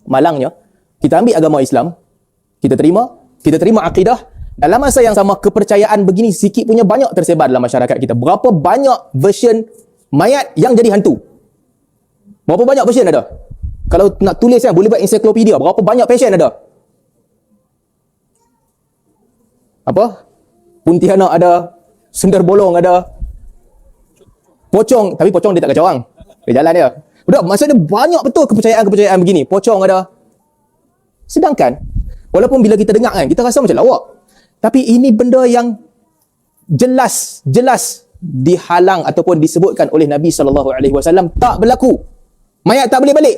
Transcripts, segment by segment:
malangnya, kita ambil agama Islam, kita terima akidah. Dalam masa yang sama, kepercayaan begini sikit punya banyak tersebar dalam masyarakat kita. Berapa banyak version mayat yang jadi hantu? Berapa banyak version ada? Kalau nak tulis kan, boleh buat ensiklopedia. Berapa banyak version ada? Apa? Pontianak ada, sundar bolong ada, pocong. Tapi pocong dia tak kacau orang. Dia jalan dia. Udah, maksudnya banyak betul kepercayaan-kepercayaan begini. Pocong ada. Sedangkan, walaupun bila kita dengar kan, kita rasa macam lawak. Tapi ini benda yang jelas dihalang ataupun disebutkan oleh Nabi SAW tak berlaku. Mayat tak boleh balik.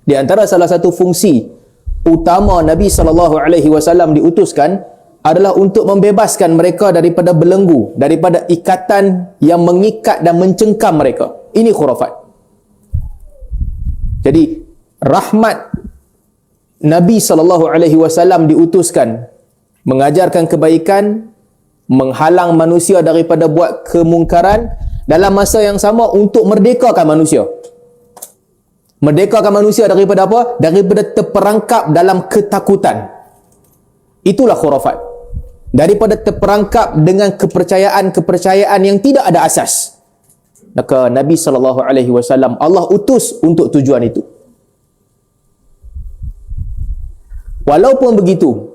Di antara salah satu fungsi utama Nabi SAW diutuskan adalah untuk membebaskan mereka daripada belenggu, daripada ikatan yang mengikat dan mencengkam mereka. Ini khurafat. Jadi rahmat Nabi SAW diutuskan mengajarkan kebaikan, menghalang manusia daripada buat kemungkaran, dalam masa yang sama untuk merdekakan manusia. Merdekakan manusia daripada apa? Daripada terperangkap dalam ketakutan. Itulah khurafat. Daripada terperangkap dengan kepercayaan-kepercayaan yang tidak ada asas. Maka Nabi SAW Allah utus untuk tujuan itu. Walaupun begitu,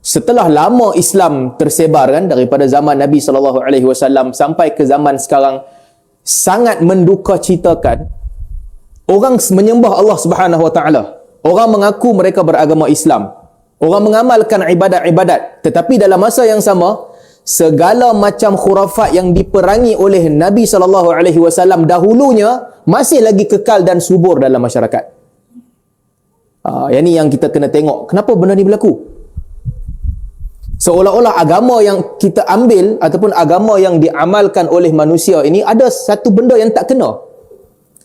setelah lama Islam tersebar kan, daripada zaman Nabi SAW sampai ke zaman sekarang, sangat mendukacitakan orang menyembah Allah Subhanahu Wa Taala. Orang mengaku mereka beragama Islam. Orang mengamalkan ibadat-ibadat. Tetapi dalam masa yang sama, segala macam khurafat yang diperangi oleh Nabi SAW dahulunya masih lagi kekal dan subur dalam masyarakat. Yang ni yang kita kena tengok. Kenapa benda ni berlaku? Seolah-olah agama yang kita ambil ataupun agama yang diamalkan oleh manusia ini ada satu benda yang tak kena.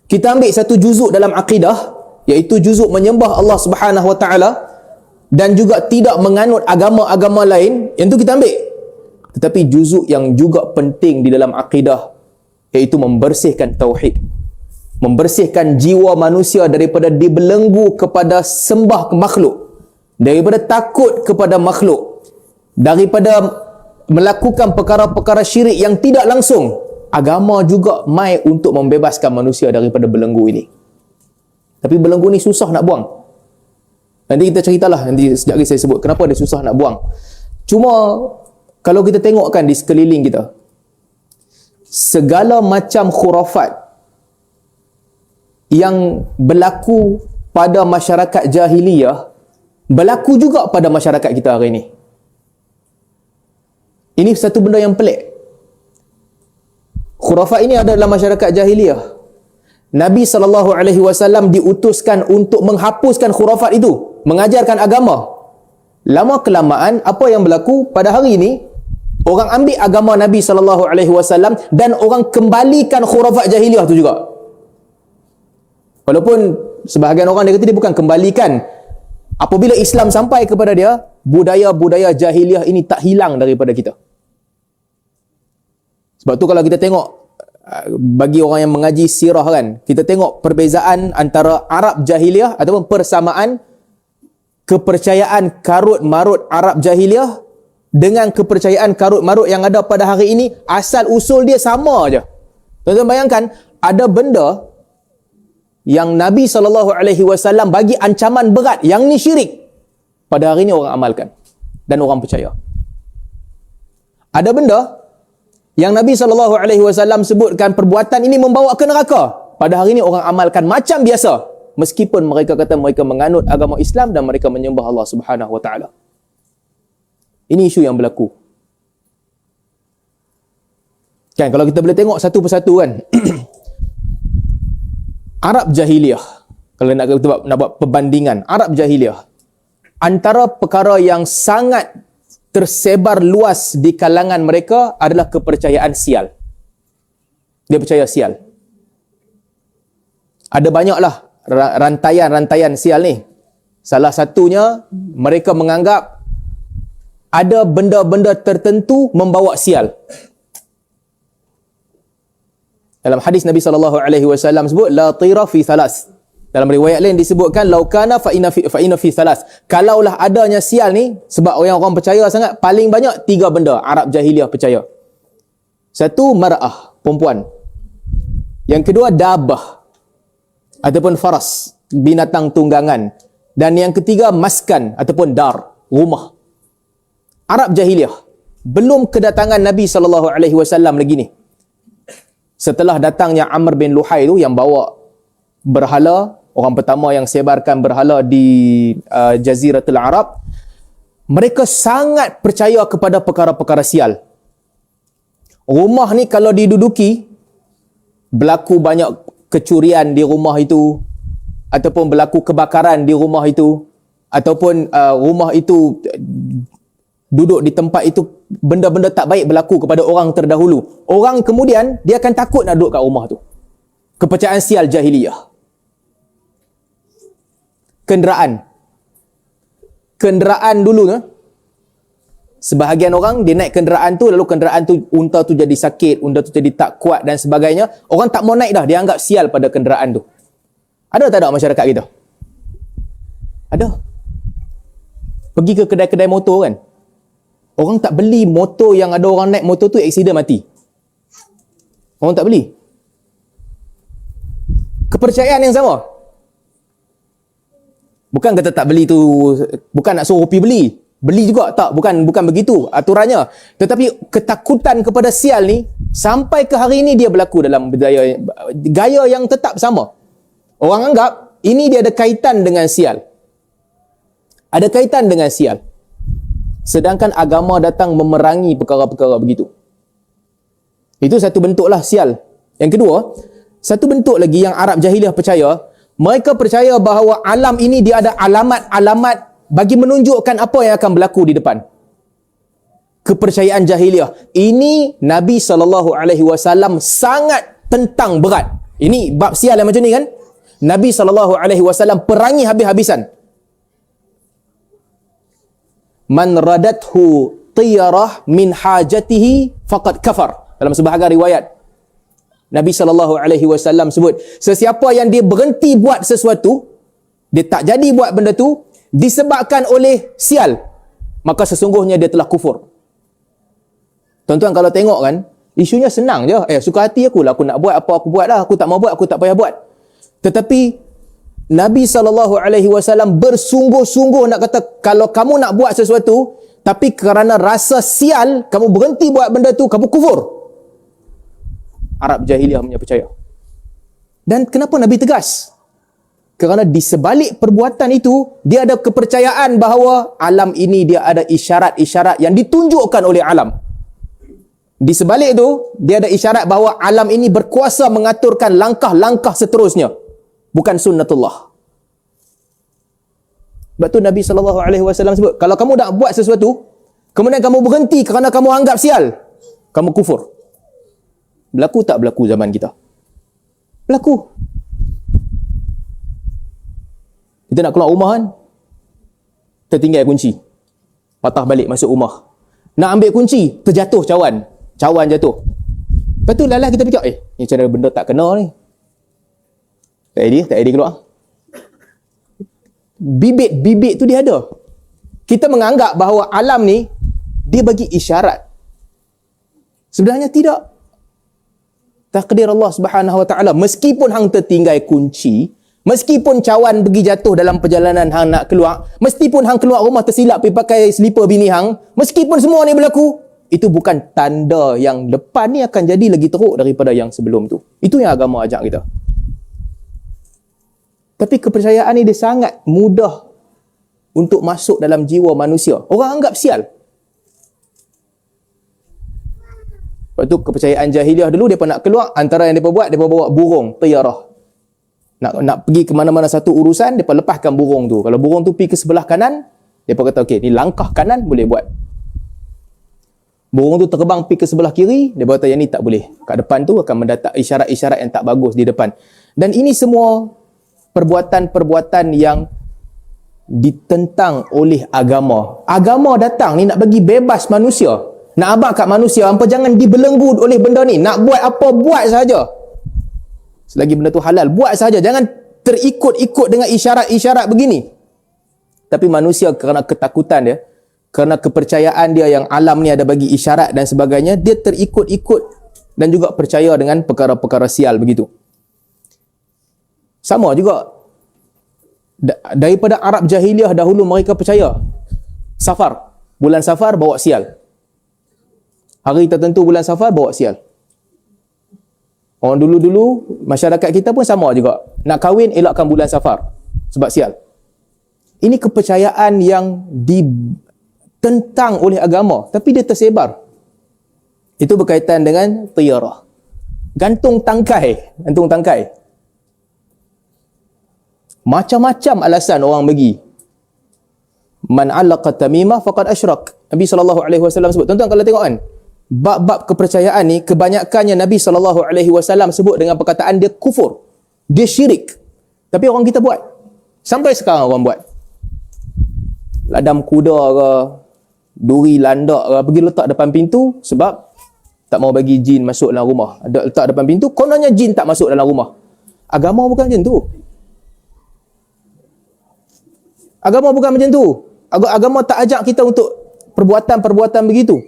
Kita ambil satu juzuk dalam akidah, iaitu juzuk menyembah Allah Subhanahu Wa Taala dan juga tidak menganut agama-agama lain, yang tu kita ambil. Tetapi juzuk yang juga penting di dalam akidah, iaitu membersihkan tauhid, membersihkan jiwa manusia daripada dibelenggu kepada sembah makhluk, daripada takut kepada makhluk, daripada melakukan perkara-perkara syirik yang tidak langsung. Agama juga mai untuk membebaskan manusia daripada belenggu ini. Tapi belenggu ni susah nak buang. Nanti kita ceritalah, nanti sekejap lagi saya sebut kenapa dia susah nak buang. Cuma kalau kita tengokkan di sekeliling kita, segala macam khurafat yang berlaku pada masyarakat jahiliyah berlaku juga pada masyarakat kita hari ini. Ini satu benda yang pelik. Khurafat ini ada dalam masyarakat jahiliyah. Nabi SAW diutuskan untuk menghapuskan khurafat itu, mengajarkan agama. Lama kelamaan, apa yang berlaku pada hari ini, orang ambil agama Nabi SAW dan orang kembalikan khurafat jahiliyah itu juga. Walaupun sebahagian orang dia kata dia bukan kembalikan. Apabila Islam sampai kepada dia, budaya-budaya jahiliyah ini tak hilang daripada kita. Sebab tu kalau kita tengok, bagi orang yang mengaji sirah kan, kita tengok perbezaan antara Arab jahiliyah ataupun persamaan kepercayaan karut-marut Arab jahiliyah dengan kepercayaan karut-marut yang ada pada hari ini, asal usul dia sama aja. Tuan-tuan bayangkan, ada benda yang Nabi SAW bagi ancaman berat, yang ni syirik, pada hari ini orang amalkan dan orang percaya. Ada benda yang Nabi SAW sebutkan perbuatan ini membawa ke neraka, pada hari ini orang amalkan macam biasa, meskipun mereka kata mereka menganut agama Islam dan mereka menyembah Allah Subhanahu Wa Taala. Ini isu yang berlaku. Kan, kalau kita boleh tengok satu persatu kan. Arab jahiliyah, kalau nak buat perbandingan, Arab jahiliyah, antara perkara yang sangat tersebar luas di kalangan mereka adalah kepercayaan sial. Dia percaya sial. Ada banyaklah rantaian-rantaian sial ni. Salah satunya, mereka menganggap ada benda-benda tertentu membawa sial. Dalam hadis Nabi SAW sebut, la tira fi thalas. Dalam riwayat lain disebutkan, laukana fa inna fi thalas. Kalaulah adanya sial ni, sebab orang-orang percaya sangat, paling banyak 3 benda Arab jahiliah percaya. Satu, mar'ah, perempuan. Yang kedua, dabah ataupun faras, binatang tunggangan. Dan yang ketiga, maskan ataupun dar, rumah. Arab jahiliah, belum kedatangan Nabi SAW lagi ni. Setelah datangnya Amr bin Luhai tu yang bawa berhala, orang pertama yang sebarkan berhala di Jaziratul Arab, mereka sangat percaya kepada perkara-perkara sial. Rumah ni kalau diduduki, berlaku banyak kecurian di rumah itu, ataupun berlaku kebakaran di rumah itu, ataupun rumah itu duduk di tempat itu, benda-benda tak baik berlaku kepada orang terdahulu. Orang kemudian, dia akan takut nak duduk kat rumah tu. Kepercayaan sial jahiliyah. Kenderaan dulu, sebahagian orang, dia naik kenderaan tu, lalu kenderaan tu, unta tu jadi sakit, unta tu jadi tak kuat dan sebagainya. Orang tak mau naik dah, dia anggap sial pada kenderaan tu. Ada tak ada masyarakat kita? Ada. Pergi ke kedai-kedai motor kan, orang tak beli motor yang ada orang naik motor tu aksiden mati. Orang tak beli. Kepercayaan yang sama. Bukan kata tak beli tu, bukan nak suruh pergi beli. Beli juga, tak. Bukan begitu aturannya. Tetapi ketakutan kepada sial ni, sampai ke hari ini dia berlaku dalam gaya yang tetap sama. Orang anggap, ini dia ada kaitan dengan sial. Ada kaitan dengan sial. Sedangkan agama datang memerangi perkara-perkara begitu. Itu satu bentuklah sial. Yang kedua, satu bentuk lagi yang Arab jahiliah percaya, mereka percaya bahawa alam ini dia ada alamat-alamat bagi menunjukkan apa yang akan berlaku di depan. Kepercayaan jahiliah. Ini Nabi SAW sangat tentang berat. Ini bab sial yang macam ni kan? Nabi SAW perangi habis-habisan. Man radathu tiyarah min hajatihi faqad kafar. Dalam sebahagian riwayat, Nabi SAW sebut, sesiapa yang dia berhenti buat sesuatu, dia tak jadi buat benda tu, disebabkan oleh sial, maka sesungguhnya dia telah kufur. Tuan-tuan kalau tengok kan, isunya senang je. Suka hati aku lah, aku nak buat apa aku buat lah, aku tak mau buat, aku tak payah buat. Tetapi Nabi SAW bersungguh-sungguh nak kata, kalau kamu nak buat sesuatu, tapi kerana rasa sial, kamu berhenti buat benda tu, kamu kufur. Arab jahiliah punya percaya. Dan kenapa Nabi tegas? Kerana di sebalik perbuatan itu, dia ada kepercayaan bahawa alam ini dia ada isyarat-isyarat yang ditunjukkan oleh alam. Di sebalik itu, dia ada isyarat bahawa alam ini berkuasa mengaturkan langkah-langkah seterusnya. Bukan sunnatullah. Sebab tu Nabi SAW sebut, kalau kamu nak buat sesuatu, kemudian kamu berhenti kerana kamu anggap sial, kamu kufur. Berlaku tak berlaku zaman kita? Berlaku. Kita nak keluar rumah kan, tertinggal kunci, patah balik masuk rumah. Nak ambil kunci, terjatuh cawan jatuh. Lepas tu lalah kita fikir, ni macam mana benda tak kena ni. Tak idea keluar. Bibit tu dia ada. Kita menganggap bahawa alam ni dia bagi isyarat. Sebenarnya tidak. Takdir Allah Subhanahu Wa Taala, meskipun hang tertinggal kunci, meskipun cawan pergi jatuh dalam perjalanan hang nak keluar, meskipun hang keluar rumah tersilap pergi pakai slipper bini hang, meskipun semua ni berlaku, itu bukan tanda yang depan ni akan jadi lagi teruk daripada yang sebelum tu. Itu yang agama ajak kita. Tapi kepercayaan ni dia sangat mudah untuk masuk dalam jiwa manusia. Orang anggap sial. Lepas tu kepercayaan jahiliah dulu, mereka nak keluar, antara yang mereka buat, mereka bawa burung, tiyarah. Nak pergi ke mana-mana satu urusan, mereka lepaskan burung tu. Kalau burung tu pergi ke sebelah kanan, mereka kata, okey, ni langkah kanan boleh buat. Burung tu terbang pergi ke sebelah kiri, mereka kata, yang ni tak boleh. Kat depan tu akan mendatang isyarat-isyarat yang tak bagus di depan. Dan ini semua perbuatan-perbuatan yang ditentang oleh agama. Agama datang ni nak bagi bebas manusia, nak abad kat manusia, hampa jangan dibelenggu oleh benda ni. Nak buat apa, buat sahaja. Selagi benda tu halal, buat sahaja. Jangan terikut-ikut dengan isyarat-isyarat begini. Tapi manusia kerana ketakutan dia, kerana kepercayaan dia yang alam ni ada bagi isyarat dan sebagainya, dia terikut-ikut dan juga percaya dengan perkara-perkara sial begitu. Sama juga daripada Arab jahiliah dahulu, mereka percaya Safar, bulan Safar bawa sial. Hari tertentu bulan Safar bawa sial. Orang dulu-dulu, masyarakat kita pun sama juga. Nak kahwin, elakkan bulan Safar sebab sial. Ini kepercayaan yang ditentang oleh agama, tapi dia tersebar. Itu berkaitan dengan tiyarah. Gantung tangkai. Macam-macam alasan orang bagi. Man 'allaqa tamimah faqad asyrak. Nabi SAW sebut. Tuan-tuan kalau tengok kan, bab-bab kepercayaan ni, kebanyakannya Nabi SAW sebut dengan perkataan dia kufur. Dia syirik. Tapi orang kita buat. Sampai sekarang orang buat. Ladam kuda ke, duri landak ke, pergi letak depan pintu sebab tak mau bagi jin masuk dalam rumah. Ada letak depan pintu, kononnya jin tak masuk dalam rumah. Agama bukan macam tu. Agama bukan macam tu. Agama tak ajak kita untuk perbuatan-perbuatan begitu.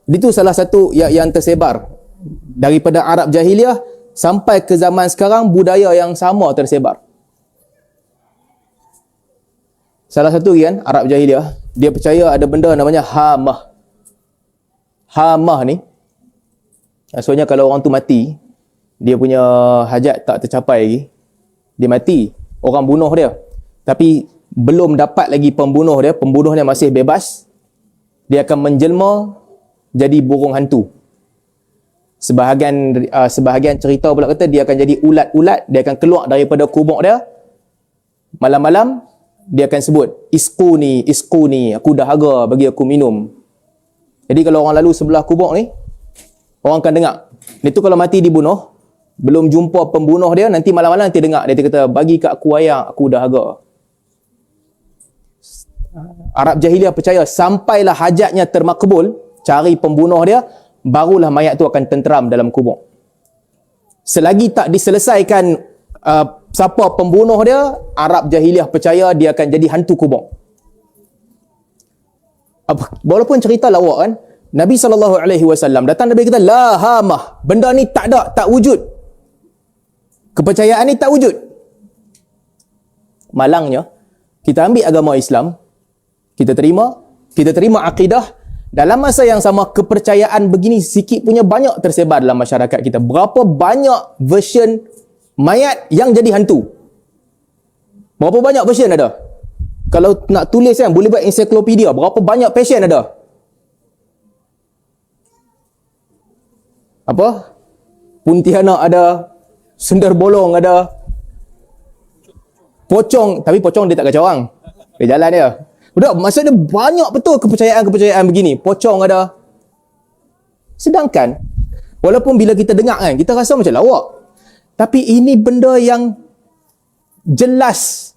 Itu salah satu yang tersebar. Daripada Arab jahiliah sampai ke zaman sekarang, budaya yang sama tersebar. Salah satu kan, Arab jahiliah, dia percaya ada benda namanya hamah. Hamah ni, maksudnya kalau orang tu mati, dia punya hajat tak tercapai lagi, dia mati, orang bunuh dia. Tapi belum dapat lagi pembunuhnya masih bebas, dia akan menjelma jadi burung hantu. Sebahagian cerita pula kata dia akan jadi ulat-ulat, dia akan keluar daripada kubur dia. Malam-malam dia akan sebut, isquni, aku dahaga, bagi aku minum. Jadi kalau orang lalu sebelah kubur ni, orang akan dengar. Dia tu kalau mati dibunuh, belum jumpa pembunuh dia, nanti malam-malam nanti dengar dia kata, bagi kat aku air, aku dahaga. Arab jahiliah percaya sampailah hajatnya termakbul, cari pembunuh dia, barulah mayat tu akan tenteram dalam kubur. Selagi tak diselesaikan siapa pembunuh dia, Arab jahiliah percaya dia akan jadi hantu kubur. Walaupun cerita lawak kan, Nabi SAW datang, Nabi kata la hamah, benda ni tak ada, tak wujud, kepercayaan ni tak wujud. Malangnya kita ambil agama Islam, kita terima akidah. Dalam masa yang sama, kepercayaan begini sikit punya banyak tersebar dalam masyarakat kita. Berapa banyak version mayat yang jadi hantu? Berapa banyak version ada? Kalau nak tulis kan, boleh buat ensiklopedia. Berapa banyak passion ada? Apa? Pontianak ada, sundar bolong ada, pocong, tapi pocong dia tak kacau orang. Dia jalan dia. Udah, maksudnya banyak betul kepercayaan-kepercayaan begini. Pocong ada. Sedangkan, walaupun bila kita dengar kan, kita rasa macam lawak. Tapi ini benda yang jelas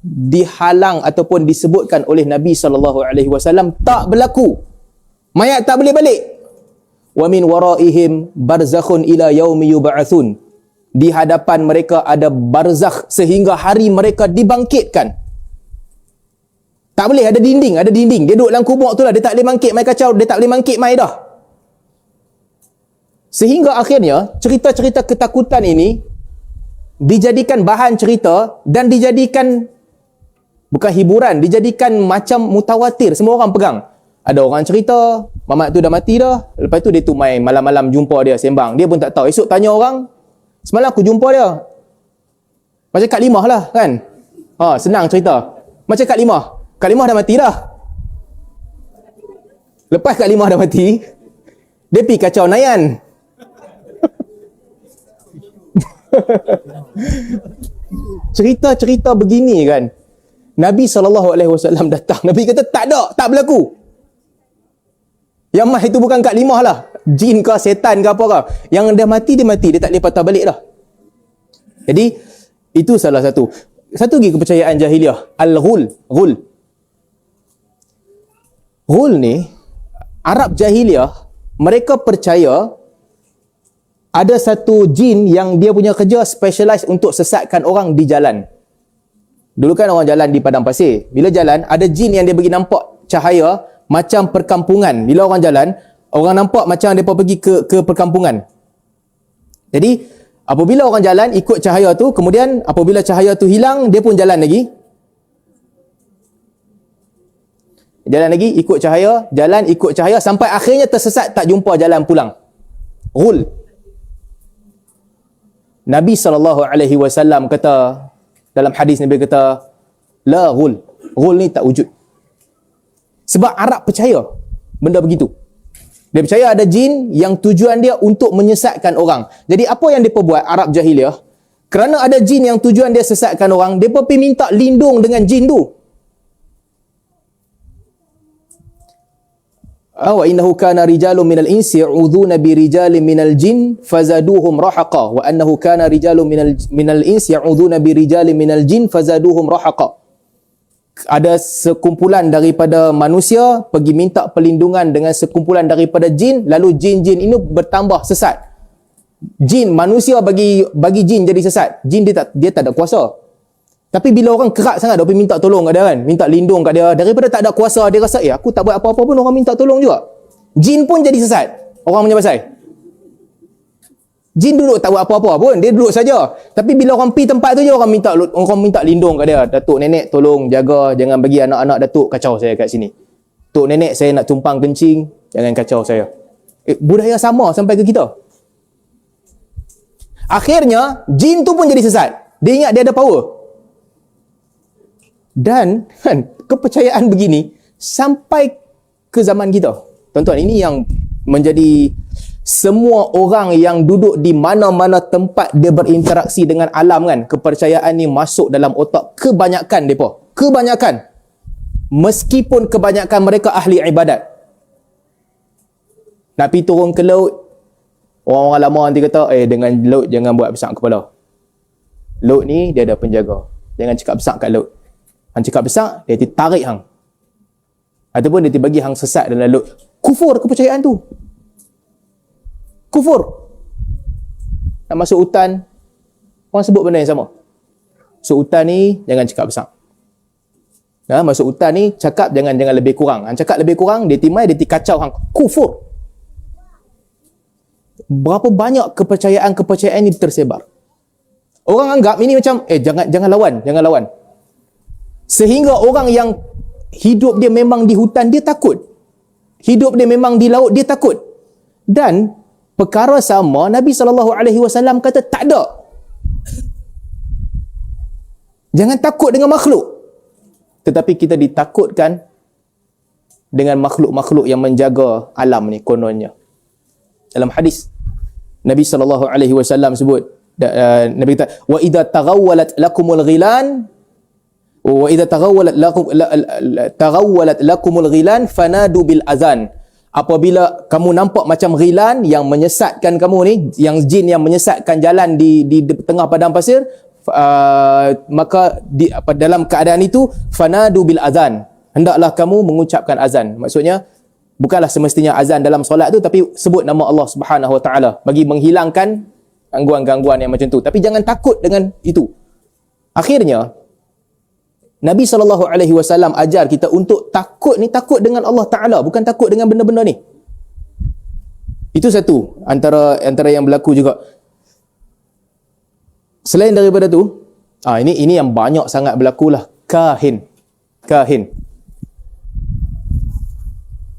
dihalang ataupun disebutkan oleh Nabi SAW tak berlaku. Mayat tak boleh balik. Wa min waraihim barzakhun ila yaumi yub'atsun. Di hadapan mereka ada barzakh sehingga hari mereka dibangkitkan. Tak boleh, ada dinding. Dia duduk dalam kubur tu lah, dia tak boleh bangkit mai kacau, dia tak boleh bangkit mai dah. Sehingga akhirnya cerita-cerita ketakutan ini dijadikan bahan cerita dan dijadikan bukan hiburan, dijadikan macam mutawatir, semua orang pegang. Ada orang cerita mamat tu dah mati dah, lepas tu dia tu main malam-malam jumpa dia sembang, dia pun tak tahu. Esok tanya orang, semalam aku jumpa dia macam Kak Limah lah kan. Senang cerita macam Kak Limah. Kak Limah dah mati dah. Lepas Kak Limah dah mati, dia pergi kacau Nayan. Cerita-cerita begini kan, Nabi SAW datang, Nabi kata tak ada, tak berlaku. Yang mah itu bukan Kak Limah lah, jin ke setan ke apa ke. Yang dah mati, dia tak boleh patah balik dah. Jadi itu salah satu. Satu lagi kepercayaan jahiliah, al-ghul. Ghul ni, Arab jahiliah, mereka percaya ada satu jin yang dia punya kerja specialize untuk sesatkan orang di jalan. Dulu kan orang jalan di padang pasir. Bila jalan, ada jin yang dia bagi nampak cahaya macam perkampungan. Bila orang jalan, orang nampak macam mereka pergi ke perkampungan. Jadi, apabila orang jalan ikut cahaya tu, kemudian apabila cahaya tu hilang, dia pun jalan lagi. Ikut cahaya, sampai akhirnya tersesat, tak jumpa jalan pulang. Ghul. Nabi SAW kata, dalam hadis Nabi kata, la ghul. Ghul ni tak wujud. Sebab Arab percaya benda begitu. Dia percaya ada jin yang tujuan dia untuk menyesatkan orang. Jadi apa yang mereka buat, Arab jahiliah? Kerana ada jin yang tujuan dia sesatkan orang, mereka pergi minta lindung dengan jin tu. Wa innahu kana rijalun minal insi ya'udhuna bi rijalin minal jin fazaduhum rahaqa wa annahu kana rijalun minal insi ya'udhuna bi rijalin minal jin fazaduhum rahaqa. Ada sekumpulan daripada manusia pergi minta perlindungan dengan sekumpulan daripada jin, lalu jin-jin ini bertambah sesat. Jin manusia bagi jin jadi sesat. Jin dia tak ada kuasa. Tapi bila orang kerak sangat, dia pergi minta tolong kat dia kan, minta lindung kat dia, daripada tak ada kuasa, dia rasa, aku tak buat apa-apa pun orang minta tolong juga. Jin pun jadi sesat. Orang punya pasal. Jin duduk tak buat apa-apa pun, dia duduk saja. Tapi bila orang pergi tempat tu je, orang minta lindung kat dia. Datuk nenek tolong jaga, jangan bagi anak-anak datuk kacau saya kat sini. Tok nenek saya nak tumpang kencing, jangan kacau saya. Budaya sama sampai ke kita. Akhirnya, jin tu pun jadi sesat. Dia ingat dia ada power. Dan kepercayaan begini sampai ke zaman kita. Tuan-tuan, ini yang menjadi semua orang yang duduk di mana-mana tempat dia berinteraksi dengan alam kan, kepercayaan ni masuk dalam otak kebanyakan mereka. Kebanyakan. Meskipun kebanyakan mereka ahli ibadat. Nak pergi turun ke laut, orang-orang lama nanti kata, dengan laut jangan buat besar kepala. Laut ni dia ada penjaga. Jangan cakap besar kat laut. Hang cakap besar, dia tarik hang. Ataupun dia bagi hang sesat dalam laut. Kufur kepercayaan tu. Kufur. Nak masuk hutan, orang sebut benda yang sama. Masuk hutan ni, jangan cakap besar. Masuk hutan ni, cakap jangan lebih kurang. Hang cakap lebih kurang, dia timai, dia kacau hang. Kufur. Berapa banyak kepercayaan-kepercayaan ni tersebar. Orang anggap ini macam, jangan lawan. Sehingga orang yang hidup dia memang di hutan, dia takut. Hidup dia memang di laut, dia takut. Dan perkara sama, Nabi SAW kata tak ada. Jangan takut dengan makhluk. Tetapi kita ditakutkan dengan makhluk-makhluk yang menjaga alam ni kononnya. Dalam hadis, Nabi SAW sebut, Nabi kata, wa idza taghawwalat lakumul ghilan wa idza taghawwalat lakumul ghilan fanadu bil azan. Apabila kamu nampak macam ghilan yang menyesatkan kamu ni, yang jin yang menyesatkan jalan di tengah padang pasir, maka dalam keadaan itu fanadu bil azan, hendaklah kamu mengucapkan azan. Maksudnya bukanlah semestinya azan dalam solat tu, tapi sebut nama Allah Subhanahu Wa Taala bagi menghilangkan gangguan-gangguan yang macam tu. Tapi jangan takut dengan itu. Akhirnya Nabi SAW ajar kita untuk takut dengan Allah Ta'ala, bukan takut dengan benda-benda ni. Itu satu antara yang berlaku juga. Selain daripada tu, ini yang banyak sangat berlaku lah, kahin.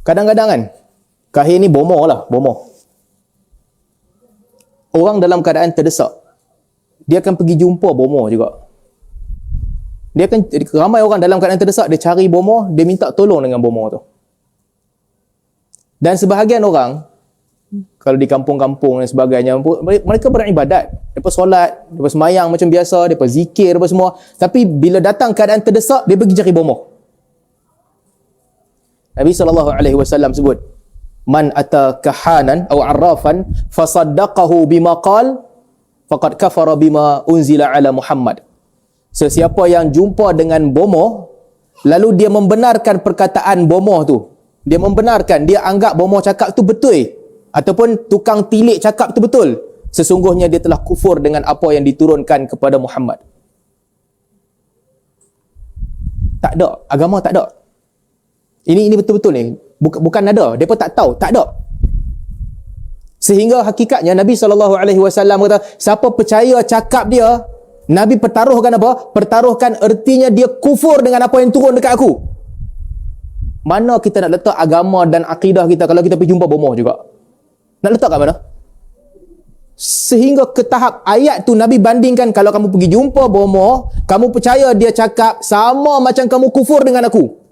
Kadang-kadang kan, kahin ni bomoh. Orang dalam keadaan terdesak, dia akan pergi jumpa bomoh juga. Ramai orang dalam keadaan terdesak, dia cari bomoh, dia minta tolong dengan bomoh tu. Dan sebahagian orang, kalau di kampung-kampung dan sebagainya, mereka beribadat, mereka solat, mereka semayang macam biasa, mereka zikir, mereka semua. Tapi bila datang keadaan terdesak, dia pergi cari bomoh. Nabi SAW sebut, man ata kahanan atau arrafan fasaddaqahu bima qal faqad kafara bima unzila ala Muhammad. Sesiapa yang jumpa dengan bomoh lalu dia membenarkan perkataan bomoh tu, dia membenarkan, dia anggap bomoh cakap tu betul ataupun tukang tilik cakap tu betul, sesungguhnya dia telah kufur dengan apa yang diturunkan kepada Muhammad. Tak ada, agama tak ada. Ini betul-betul ni. Bukan ada, depa tak tahu, tak ada. Sehingga hakikatnya Nabi SAW kata, siapa percaya cakap dia, Nabi pertaruhkan apa? Pertaruhkan ertinya dia kufur dengan apa yang turun dekat aku. Mana kita nak letak agama dan akidah kita kalau kita pergi jumpa bomoh juga? Nak letak kat mana? Sehingga ke tahap ayat tu Nabi bandingkan, kalau kamu pergi jumpa bomoh, kamu percaya dia cakap sama macam kamu kufur dengan aku.